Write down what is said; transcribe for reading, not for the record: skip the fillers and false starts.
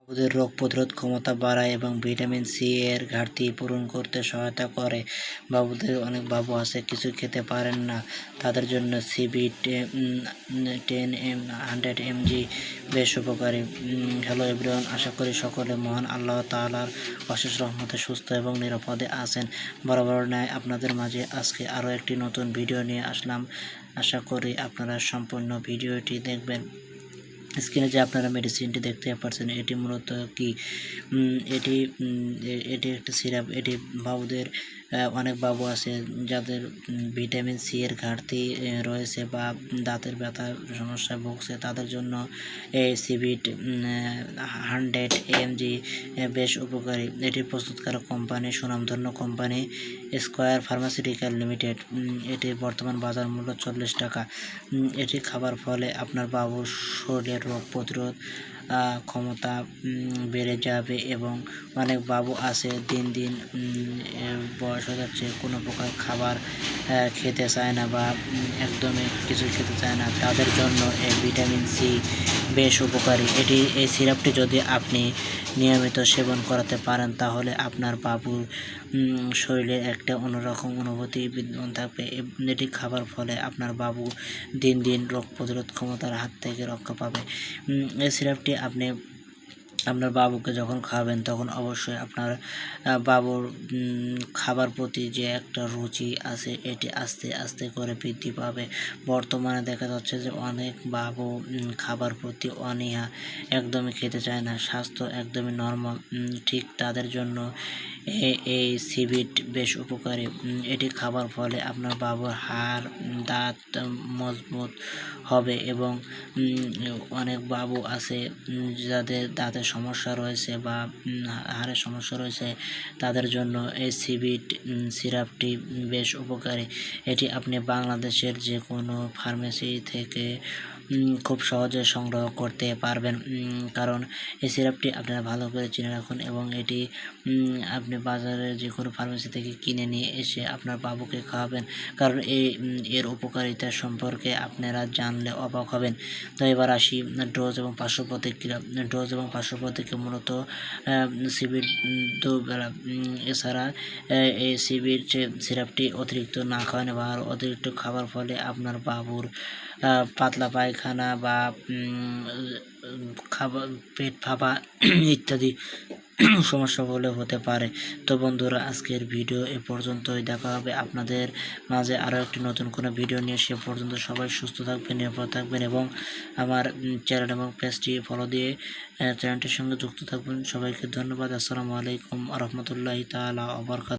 ওদের রোগ প্রতিরোধ ক্ষমতা বাড়ায় এবং ভিটামিন সি এর ঘাটতি পূরণ করতে সহায়তা করে। বাবুদের অনেক বাবু আছে কিছু খেতে পারেন না, তাদের জন্য সিবি 100 mg বেশ উপকারী। হ্যালো এভরিওয়ান, আশা করি সকলে মহান আল্লাহ তাআলার অশেষ রহমতে সুস্থ এবং নিরাপদে আছেন। বরাবর ন্যায় আপনাদের মাঝে আজকে আরও একটি নতুন ভিডিও নিয়ে আসলাম। আশা করি আপনারা সম্পূর্ণ ভিডিওটি দেখবেন। স্ক্রিনে যে আপনারা মেডিসিনটি দেখতে পাচ্ছেন এটি মূলত কি, এটি একটি সিরাপ। এটি বাবুদের অনেক বাবু আছে যাদের ভিটামিন সি এর ঘাটতি রয়েছে বা দাঁতের ব্যথার সমস্যায় ভুগছে, তাদের জন্য এই সিবিট 100 mg বেশ উপকারী। এটি প্রস্তুতকারক কোম্পানি সুনামধন্য কোম্পানি স্কয়ার ফার্মাসিউটিক্যাল লিমিটেড। এটির বর্তমান বাজার মূল্য 40 টাকা। এটি খাবার ফলে আপনার বাবুর শরীরের রোগ প্রতিরোধ ক্ষমতা বেড়ে যাবে এবং অনেক বাবু আছে দিন দিন বয়স হয়ে যাচ্ছে, কোনো প্রকার খাবার খেতে চায় না বা একদমই কিছু খেতে চায় না, তাদের জন্য এই ভিটামিন সি বেশ উপকারী। এই সিরাপটি যদি আপনি নিয়মিত সেবন করাতে পারেন তাহলে আপনার বাবুর শরীরে একটা অন্যরকম অনুভূতি বিদ্যমান থাকবে। এটি খাবার ফলে আপনার বাবু দিন দিন রোগ প্রতিরোধ ক্ষমতার হাত থেকে রক্ষা পাবে। এই সিরাপটি আপনি আপনার বাবুকে যখন খাওয়াবেন তখন অবশ্যই আপনার বাবুর খাবার প্রতি যে একটা রুচি আছে এটি আস্তে আস্তে করে বৃদ্ধি পাবে। বর্তমানে দেখা যাচ্ছে যে অনেক বাবু খাবার প্রতি অনীহা, একদমই খেতে চায় না, স্বাস্থ্য একদমই নর্মাল, ঠিক তাদের জন্য এই সিবিট বেশ উপকারী। এটি খাবার ফলে আপনার বাবুর হাড় দাঁত মজবুত হবে এবং অনেক বাবু আছে যাদের দাঁতের সমস্যা রয়েছে বা হাড়ের সমস্যা রয়েছে, তাদের জন্য এই সিবিট সিরাপটি বেশ উপকারী। এটি আপনি বাংলাদেশের যে কোনো ফার্মেসি থেকে খুব সহজে সংগ্রহ করতে পারবেন, কারণ এই সিরাপটি আপনারা ভালো করে চিনে রাখুন এবং এটি আপনি বাজারের যে কোনো ফার্মেসি থেকে কিনে নিয়ে এসে আপনার বাবুকে খাওয়াবেন, কারণ এর উপকারিতা সম্পর্কে আপনারা জানলে অবাক হবেন। তো এবার আসি ডোজ এবং পার্শ্ব প্রতিক্রিয়া। ডোজ এবং পার্শ্ব প্রতিক্রিয়া মূলত সিবির দুবেলা। এছাড়া এই সিবির যে সিরাপটি অতিরিক্ত না খাওয়ানো বা অতিরিক্ত খাবার ফলে আপনার বাবুর পাতলা পায়খানা বা খাবার পেট ফাঁপা ইত্যাদি সমস্যা বলে হতে পারে। তো বন্ধুরা, আজকের ভিডিও এ পর্যন্তই। দেখা হবে আপনাদের মাঝে আরও একটি নতুন কোনো ভিডিও নিয়ে। সে পর্যন্ত সবাই সুস্থ থাকবেন, নিরাপদ থাকবেন এবং আমার চ্যানেল এবং পেজটি ফলো দিয়ে চ্যানেলটির সঙ্গে যুক্ত থাকবেন। সবাইকে ধন্যবাদ। আসসালামু আলাইকুম ওয়া রাহমাতুল্লাহি তাআলা ওয়া বারাকাতুহু।